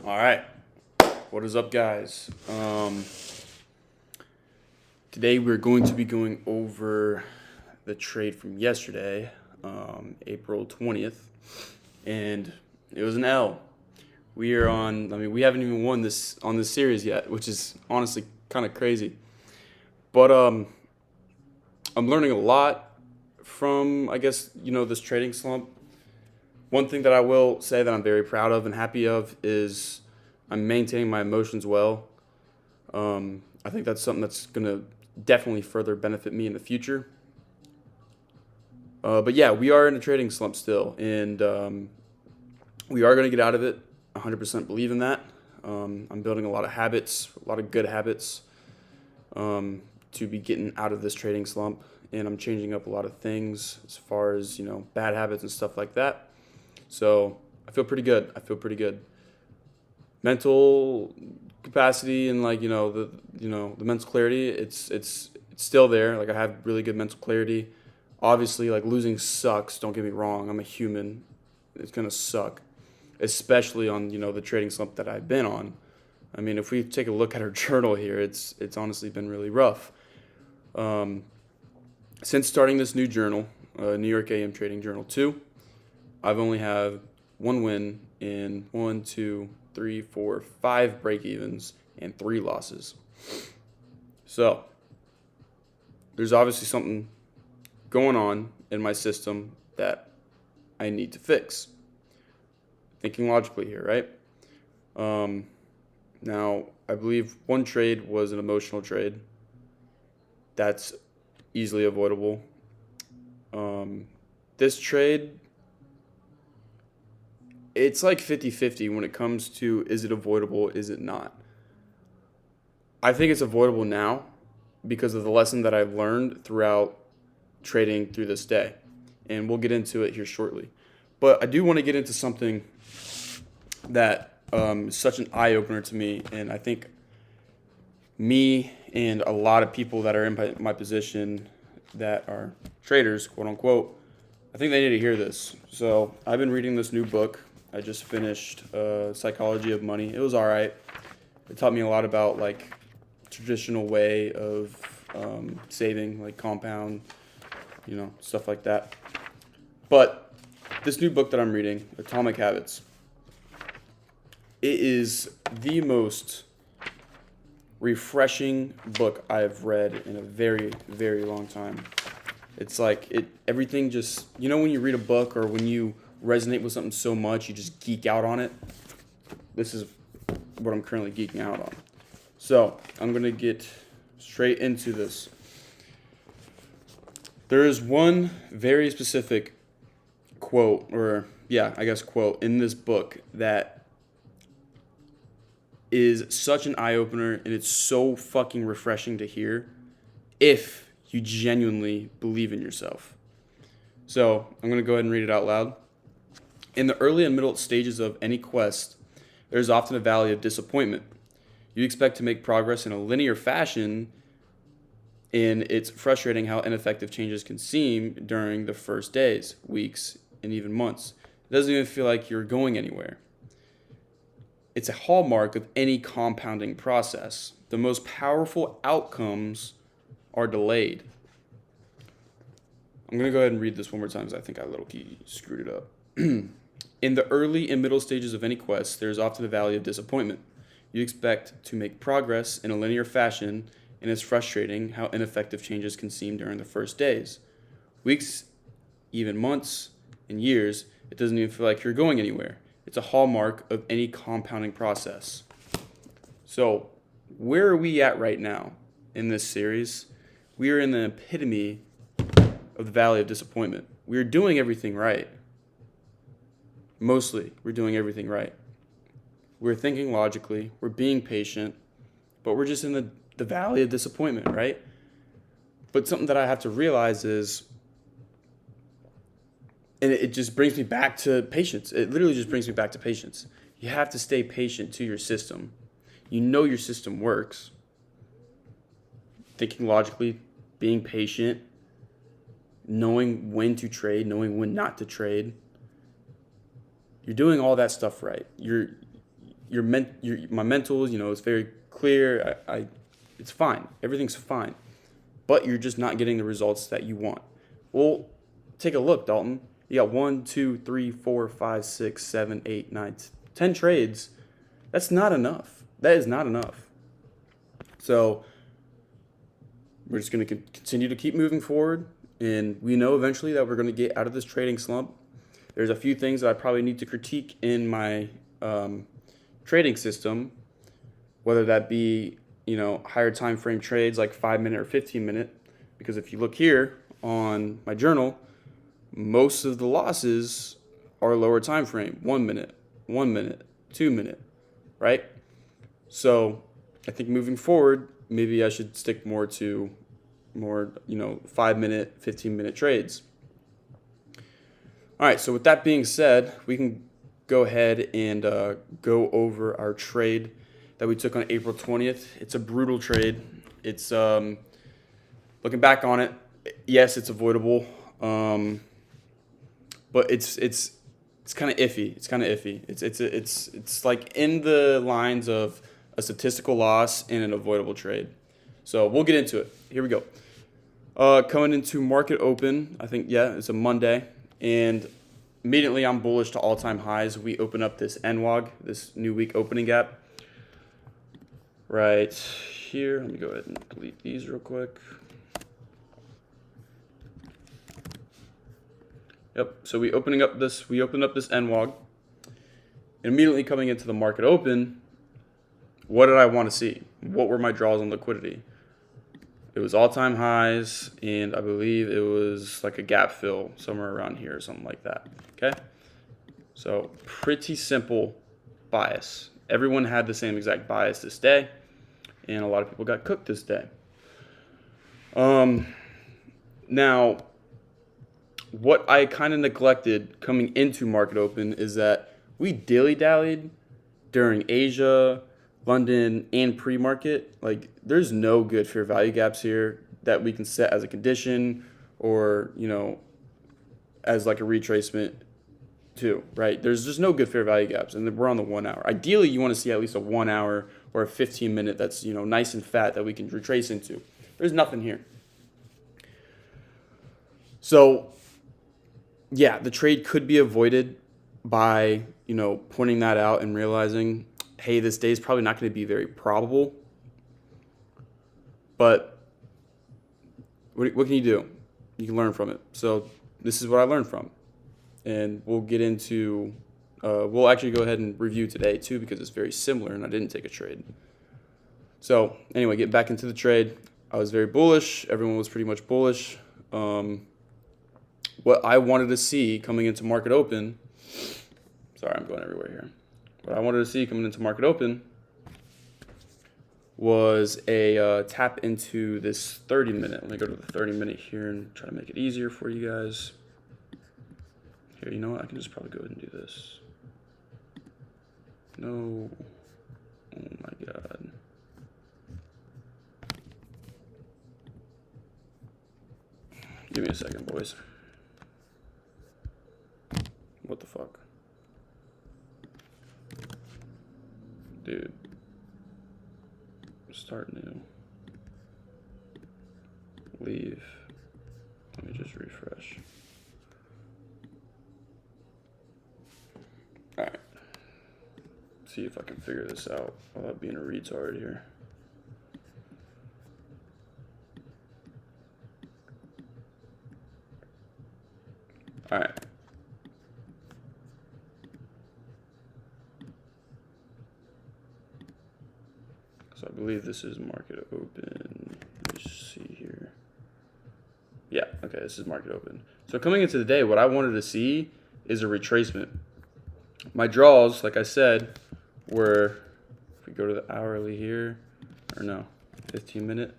All right. What is up, guys? Today we're going to be going over the trade from yesterday, April 20th, and it was an L. We haven't even won this on this series yet, which is honestly kind of crazy. But I'm learning a lot from, this trading slump. One thing that I will say that I'm very proud of and happy of is I'm maintaining my emotions well. I think that's something that's going to definitely further benefit me in the future. But yeah, we are in a trading slump still, and we are going to get out of it. 100% believe in that. I'm building a lot of habits, a lot of good habits to be getting out of this trading slump, and I'm changing up a lot of things as far as, bad habits and stuff like that. So I feel pretty good. Mental capacity and the mental clarity, it's still there. Like, I have really good mental clarity. Obviously, like, losing sucks, don't get me wrong. I'm a human. It's going to suck, especially on, the trading slump that I've been on. I mean, if we take a look at our journal here, it's honestly been really rough. Since starting this new journal, New York AM Trading Journal 2, I've only had one win in 5 break-evens and 3 losses. So there's obviously something going on in my system that I need to fix. Thinking logically here, right? Now, I believe one trade was an emotional trade. That's easily avoidable. This trade, it's like 50-50 when it comes to, is it avoidable, is it not? I think it's avoidable now because of the lesson that I've learned throughout trading through this day. And we'll get into it here shortly. But I do want to get into something that is such an eye-opener to me. And I think me and a lot of people that are in my position that are traders, quote unquote, I think they need to hear this. So I've been reading this new book. I just finished Psychology of Money. It was all right. It taught me a lot about, like, traditional way of saving, like compound, stuff like that. But this new book that I'm reading, Atomic Habits, it is the most refreshing book I've read in a very, very long time. It's like everything just, when you read a book or when you resonate with something so much, you just geek out on it. This is what I'm currently geeking out on. So I'm going to get straight into this. There is one very specific quote, quote in this book that is such an eye-opener, and it's so fucking refreshing to hear if you genuinely believe in yourself. So I'm going to go ahead and read it out loud. In the early and middle stages of any quest, there is often a valley of disappointment. You expect to make progress in a linear fashion, and it's frustrating how ineffective changes can seem during the first days, weeks, and even months. It doesn't even feel like you're going anywhere. It's a hallmark of any compounding process. The most powerful outcomes are delayed. I'm going to go ahead and read this one more time because I think I low-key screwed it up. In the early and middle stages of any quest, there is often a valley of disappointment. You expect to make progress in a linear fashion, and it's frustrating how ineffective changes can seem during the first days. Weeks, even months, and years, it doesn't even feel like you're going anywhere. It's a hallmark of any compounding process. So, where are we at right now in this series? We are in the epitome of the valley of disappointment. We are doing everything right. Mostly, we're doing everything right. We're thinking logically, we're being patient, but we're just in the valley of disappointment, right? But something that I have to realize is, and it just brings me back to patience. It literally just brings me back to patience. You have to stay patient to your system. You know your system works. Thinking logically, being patient, knowing when to trade, knowing when not to trade. You're doing all that stuff right. my mentals, it's very clear. It's fine. Everything's fine. But you're just not getting the results that you want. Well, take a look, Dalton. You got 1, 2, 3, 4, 5, 6, 7, 8, 9, 10 trades. That's not enough. That is not enough. So we're just going to continue to keep moving forward. And we know eventually that we're going to get out of this trading slump. There's a few things that I probably need to critique in my trading system, whether that be, higher time frame trades like 5-minute or 15-minute. Because if you look here on my journal, most of the losses are lower time frame, 1 minute, 1 minute, 2 minute, right? So I think moving forward, maybe I should stick more to 5-minute, 15-minute trades. All right, so with that being said, we can go ahead and go over our trade that we took on April 20th. It's a brutal trade. It's looking back on it, yes, it's avoidable, but it's kind of iffy. It's kind of iffy. It's like in the lines of a statistical loss and an avoidable trade. So we'll get into it. Here we go. Coming into market open, I think, it's a Monday. And immediately I'm bullish to all-time highs. We open up this NWOG, this new week opening gap. Right here. Let me go ahead and delete these real quick. Yep. So we opened up this NWOG. And immediately coming into the market open, what did I want to see? What were my draws on liquidity? It was all-time highs, and I believe it was like a gap fill somewhere around here or something like that. Okay? So pretty simple bias. Everyone had the same exact bias this day, and a lot of people got cooked this day. Now, what I kind of neglected coming into market open is that we dilly-dallied during Asia, London, and pre-market. Like, there's no good fair value gaps here that we can set as a condition or, as like a retracement too, right? There's just no good fair value gaps, and we're on the 1 hour. Ideally, you want to see at least a 1 hour or a 15-minute that's, nice and fat that we can retrace into. There's nothing here. So, yeah, the trade could be avoided by, pointing that out and realizing, hey, this day is probably not going to be very probable. But what can you do? You can learn from it. So this is what I learned from. And we'll get into, we'll actually go ahead and review today too because it's very similar and I didn't take a trade. So anyway, get back into the trade. I was very bullish. Everyone was pretty much bullish. What I wanted to see coming into market open, sorry, I'm going everywhere here. What I wanted to see coming into market open was a tap into this 30-minute. Let me go to the 30-minute here and try to make it easier for you guys. Here, you know what? I can just probably go ahead and do this. No. Oh my God. Give me a second, boys. What the fuck? Dude. Start new. Leave. Let me just refresh. Alright. See if I can figure this out without being a retard here. Alright. So I believe this is market open. Let me see here. Yeah, okay, this is market open. So coming into the day, what I wanted to see is a retracement. My draws, like I said, were, if we go to the hourly here, or no, 15-minute.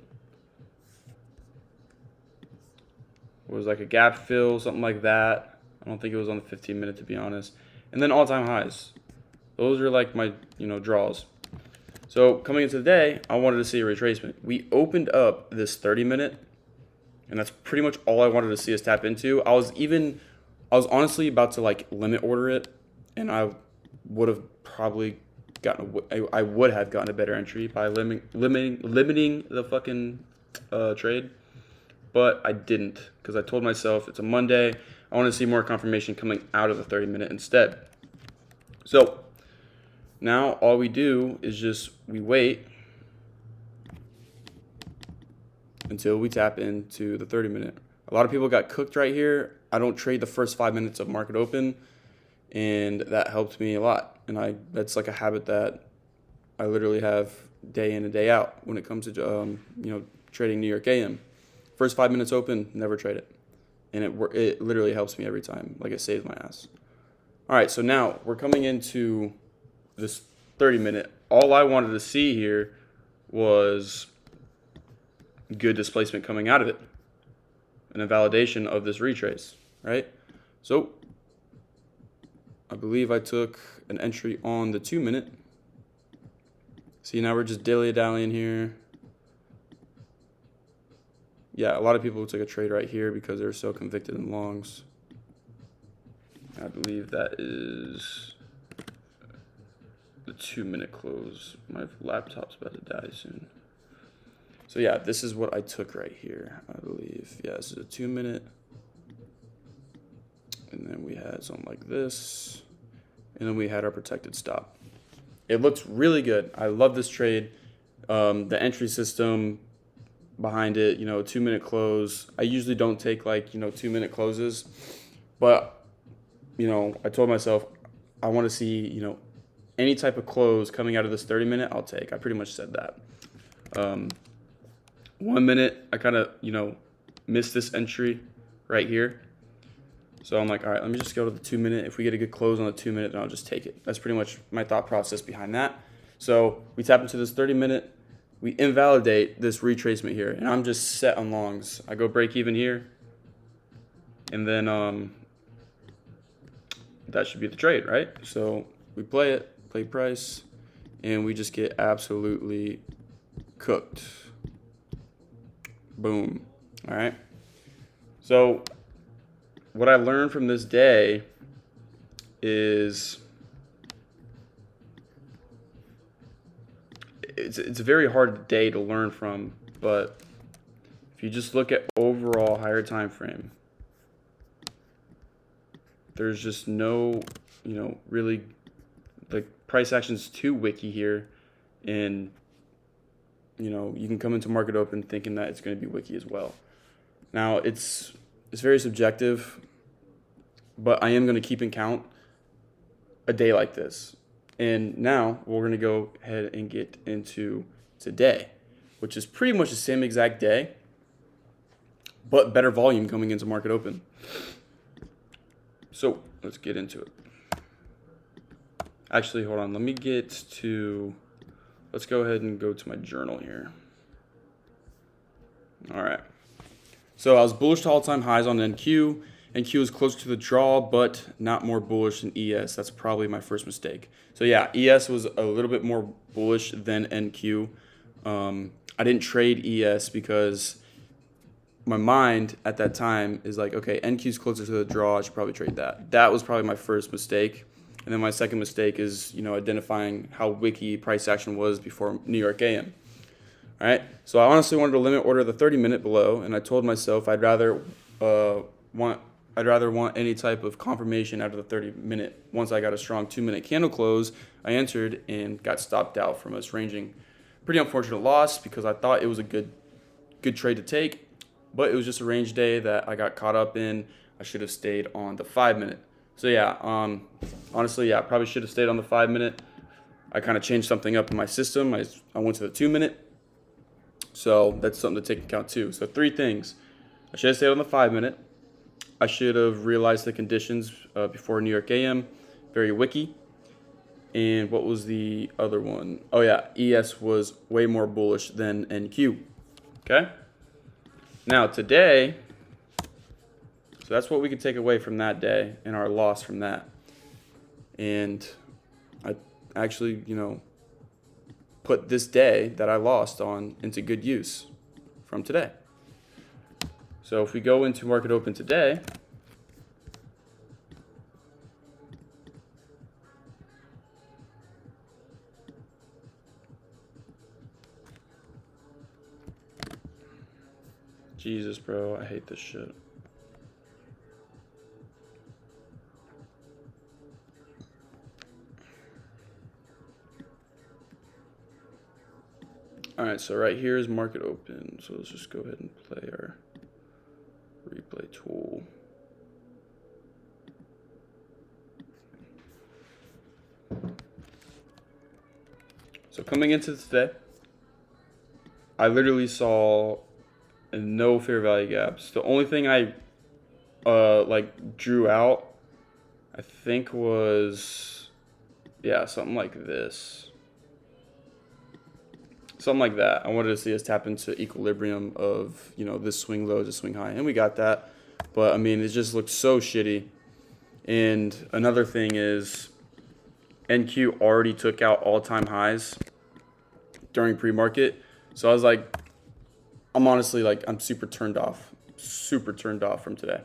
It was like a gap fill, something like that. I don't think it was on the 15-minute, to be honest. And then all-time highs. Those are like my, draws. So coming into the day, I wanted to see a retracement. We opened up this 30-minute, and that's pretty much all I wanted to see us tap into. I was honestly about to like limit order it, and I would have probably I would have gotten a better entry by limiting the fucking trade, but I didn't because I told myself it's a Monday. I want to see more confirmation coming out of the 30-minute instead. So now all we do is we wait until we tap into the 30-minute. A lot of people got cooked right here. I don't trade the first 5 minutes of market open, and that helped me a lot. And that's like a habit that I literally have day in and day out when it comes to trading New York AM. First 5 minutes open, never trade it, and it literally helps me every time. Like, it saves my ass. All right, so now we're coming into this 30-minute. All I wanted to see here was good displacement coming out of it and a validation of this retrace, right? So I believe I took an entry on the 2-minute. See, now we're just dilly-dallying here. Yeah, a lot of people took a trade right here because they're so convicted in longs. I believe that is the 2-minute close. My laptop's about to die soon. So yeah, this is what I took right here, I believe. Yeah, this is a 2-minute. And then we had something like this. And then we had our protected stop. It looks really good. I love this trade. The entry system behind it, 2-minute close. I usually don't take 2-minute closes. But, I told myself I want to see, any type of close coming out of this 30-minute, I'll take. I pretty much said that. 1 minute, I kind of, missed this entry right here. So I'm like, all right, let me just go to the 2-minute. If we get a good close on the 2-minute, then I'll just take it. That's pretty much my thought process behind that. So we tap into this 30-minute. We invalidate this retracement here, and I'm just set on longs. I go break even here, and then that should be the trade, right? So we play price, and we just get absolutely cooked. Boom. All right. So what I learned from this day is it's a very hard day to learn from, but if you just look at overall higher time frame, there's just no, really, the price action's too wicky here, and you can come into market open thinking that it's going to be wiki as well. Now, it's very subjective, but I am going to keep in count a day like this. And now we're going to go ahead and get into today, which is pretty much the same exact day, but better volume coming into market open. So let's get into it. Actually, hold on. Let's go ahead and go to my journal here. All right. So I was bullish to all-time highs on NQ. NQ is close to the draw, but not more bullish than ES. That's probably my first mistake. So yeah, ES was a little bit more bullish than NQ. I didn't trade ES because my mind at that time is like, okay, NQ is closer to the draw. I should probably trade that. That was probably my first mistake. And then my second mistake is, identifying how wiki price action was before New York AM. All right. So I honestly wanted to limit order the 30-minute below, and I told myself I'd rather want any type of confirmation out of the 30-minute. Once I got a strong 2-minute candle close, I entered and got stopped out from us ranging. Pretty unfortunate loss because I thought it was a good trade to take, but it was just a range day that I got caught up in. I should have stayed on the 5-minute. So yeah, honestly, I probably should have stayed on the 5-minute. I kind of changed something up in my system. I went to the 2-minute. So that's something to take into account too. So 3 things. I should have stayed on the 5-minute. I should have realized the conditions before New York AM. Very wiki. And what was the other one? Oh yeah, ES was way more bullish than NQ. Okay? Now today, so that's what we could take away from that day and our loss from that. And I actually, put this day that I lost on into good use from today. So if we go into market open today, Jesus, bro. I hate this shit. All right, so right here is market open. So let's just go ahead and play our replay tool. So coming into today, I literally saw no fair value gaps. The only thing I drew out, I think was, yeah, something like this. Something like that. I wanted to see us tap into equilibrium of, this swing low to swing high. And we got that. But, I mean, it just looked so shitty. And another thing is NQ already took out all-time highs during pre-market. So I was like, I'm super turned off from today.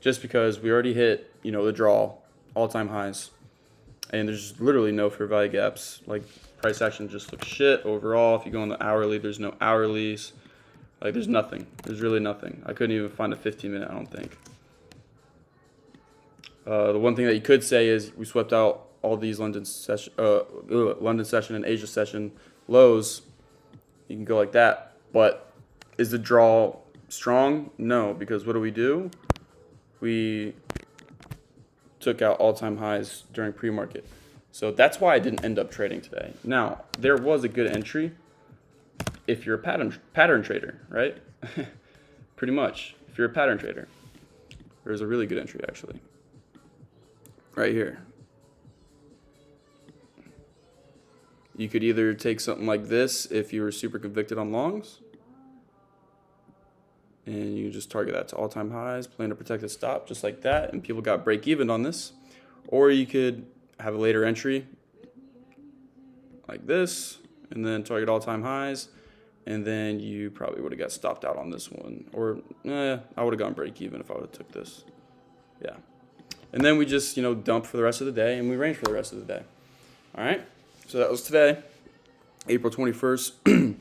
Just because we already hit, the draw, all-time highs. And there's literally no fair value gaps. Like, price action just looks shit overall. If you go on the hourly, there's no hourlies. Like, there's nothing. There's really nothing. I couldn't even find a 15-minute, I don't think. The one thing that you could say is we swept out all these London session and Asia session lows. You can go like that. But is the draw strong? No, because what do? We took out all-time highs during pre-market. So that's why I didn't end up trading today. Now, there was a good entry if you're a pattern trader, right? Pretty much. If you're a pattern trader. There's a really good entry, actually. Right here. You could either take something like this if you were super convicted on longs, and you just target that to all-time highs, plan to protect a stop just like that, and people got break even on this. Or you could have a later entry like this, and then target all-time highs, and then you probably would have got stopped out on this one. Or, I would have gone break even if I would have took this. Yeah. And then we just, dump for the rest of the day, and we range for the rest of the day. All right? So that was today. April 21st.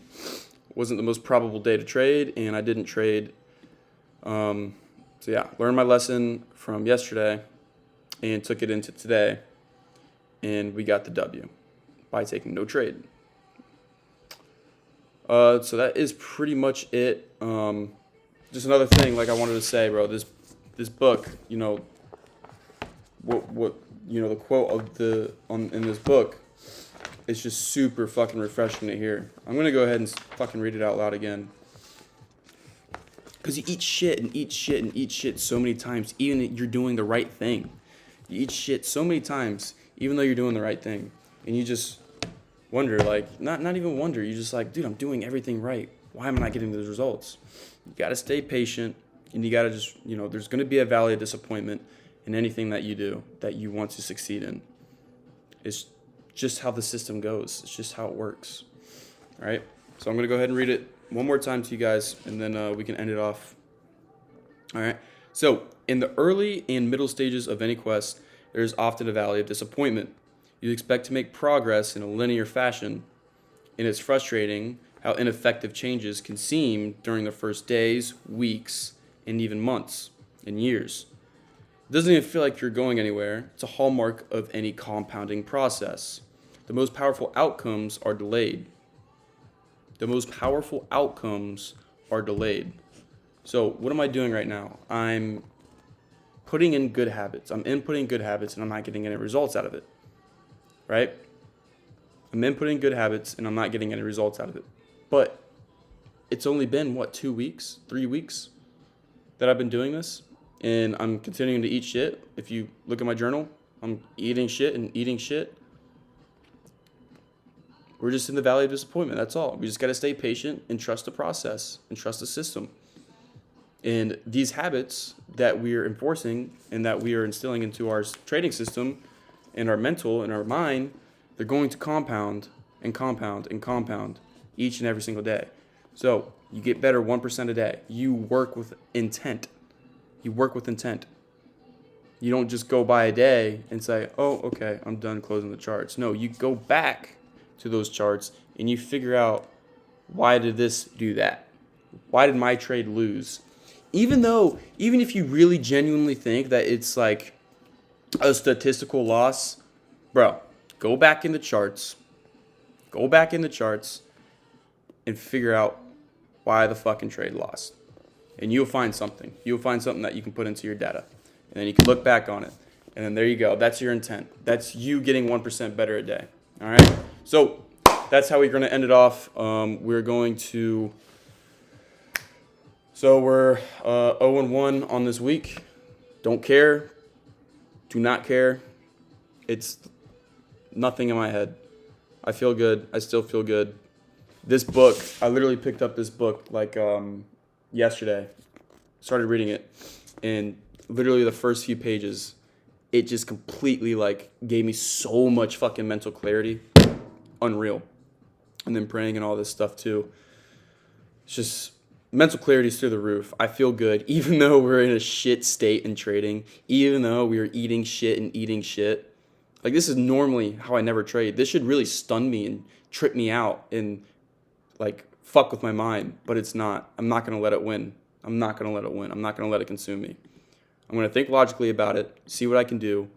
Wasn't the most probable day to trade, and I didn't trade. So yeah, learned my lesson from yesterday and took it into today, and we got the W by taking no trade. So that is pretty much it. Just another thing, like I wanted to say, bro, this book, what the quote of in this book. It's just super fucking refreshing to hear. I'm going to go ahead and fucking read it out loud again. Because you eat shit and eat shit and eat shit so many times, even if you're doing the right thing. You eat shit so many times, even though you're doing the right thing. And you just wonder, like, not even wonder. You're just like, dude, I'm doing everything right. Why am I not getting those results? You got to stay patient, and you got to just, there's going to be a valley of disappointment in anything that you do that you want to succeed in. It's just how the system goes. It's just how it works. All right. So I'm going to go ahead and read it one more time to you guys, and then we can end it off. All right. So in the early and middle stages of any quest, there is often a valley of disappointment. You expect to make progress in a linear fashion, and it's frustrating how ineffective changes can seem during the first days, weeks, and even months and years. It doesn't even feel like you're going anywhere. It's a hallmark of any compounding process. The most powerful outcomes are delayed. The most powerful outcomes are delayed. So what am I doing right now? I'm putting in good habits. I'm inputting good habits, and I'm not getting any results out of it. Right? I'm inputting good habits, and I'm not getting any results out of it. But it's only been, 2 weeks, 3 weeks that I've been doing this, and I'm continuing to eat shit. If you look at my journal, I'm eating shit and eating shit. We're just in the valley of disappointment. That's all. We just got to stay patient and trust the process and trust the system. And these habits that we are enforcing and that we are instilling into our trading system and our mental and our mind, they're going to compound and compound and compound each and every single day. So you get better 1% a day. You work with intent. You work with intent. You don't just go by a day and say, oh, okay, I'm done closing the charts. No, you go back to those charts and you figure out, why did this do that? Why did my trade lose? Even if you really genuinely think that it's like a statistical loss, bro, go back in the charts. Go back in the charts and figure out why the fucking trade lost. And you'll find something. You'll find something that you can put into your data. And then you can look back on it. And then there you go. That's your intent. That's you getting 1% better a day. All right? So that's how we're going to end it off. We're going to... So we're 0-1 on this week. Don't care. Do not care. It's nothing in my head. I feel good. I still feel good. This book, I literally picked up this book like yesterday. Started reading it. And literally the first few pages, it just completely like gave me so much fucking mental clarity. Unreal. And then praying and all this stuff too. It's just... mental clarity is through the roof. I feel good, even though we're in a shit state in trading, even though we are eating shit and eating shit. Like, this is normally how I never trade. This should really stun me and trip me out and, like, fuck with my mind, but it's not. I'm not going to let it win. I'm not going to let it win. I'm not going to let it consume me. I'm going to think logically about it, see what I can do,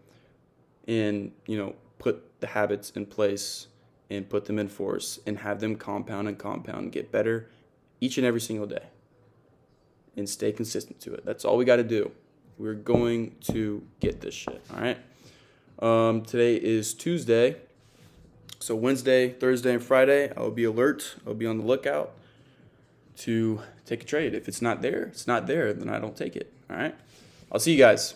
and, put the habits in place and put them in force and have them compound and get better each and every single day and stay consistent to it. That's all we got to do. We're going to get this shit, all right? Today is Tuesday. So Wednesday, Thursday, and Friday, I'll be alert. I'll be on the lookout to take a trade. If it's not there, it's not there. Then I don't take it, all right? I'll see you guys.